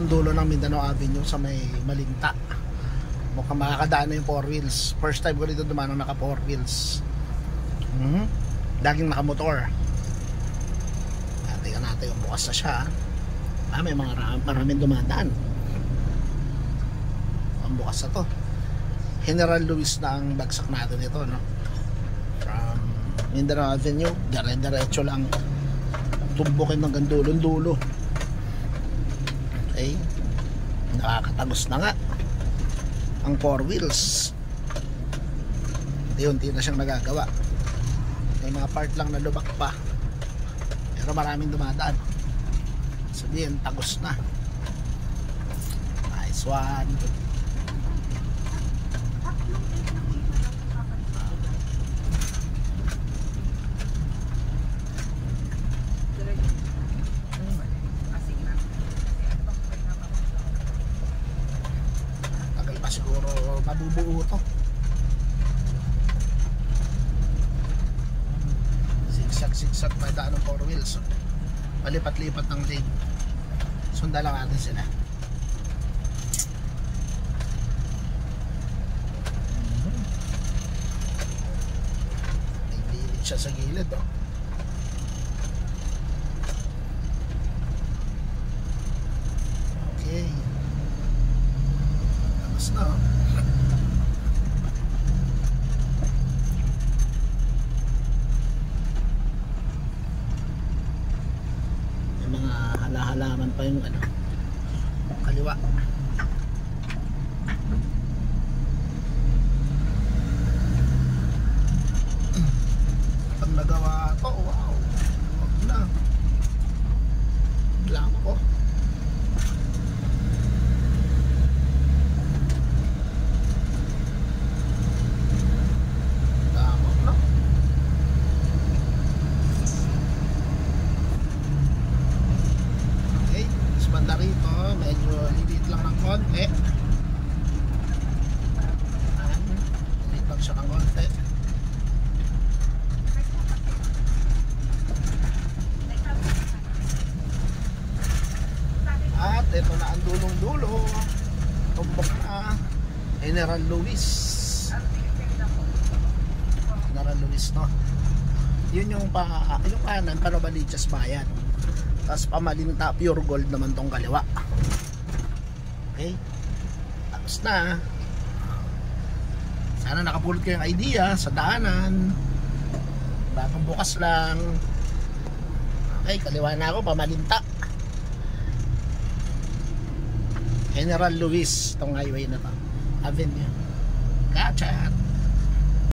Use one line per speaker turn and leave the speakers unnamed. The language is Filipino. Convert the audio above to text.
itong dulo ng Mindanao Avenue sa may Malinta. Mukhang makakadaan na yung 4 wheels. First time ko dito dumaan naka 4 wheels. Laging nakamotor. Tingnan natin yung bukas na siya. May maraming dumadaan. Ang bukas na to. General Luis na ang bagsak natin ito, no? From Mindanao Avenue, dire-diretso lang tumbukin ng gandulong-dulo. Okay, nakakatagos na nga ang 4 wheels. Unti na siyang nagagawa. May mga part lang na lubak pa, pero maraming dumadaan. Sabihin, tagos na. Nice one. Tagal pa siguro mabubuo to. Zigzag may daan ng 4 wheels. Palipat-lipat ng lane. Sunda lang natin sila. May bilit siya sa gilid, oh. Okay. Tapos na, oh. Halaman pa yung kaliwa. Pag nagawa to, wow, wag na lang po. Banda rito, medyo lilit lang ng konti. Lilit lang siya ng konti. At ito na ang dulong-dulo. Tumbok na General Luis. General Luis, no? Yun yung kanan, Panobaliches Bayan. Tapos Pamalinta, pure gold naman tong kaliwa. Okay, tapos na. Sana nakapulot kayong idea sa daanan. Bagong bukas lang. Okay, kaliwa na ako, Pamalinta, General Luis, tong highway na to, Avenue.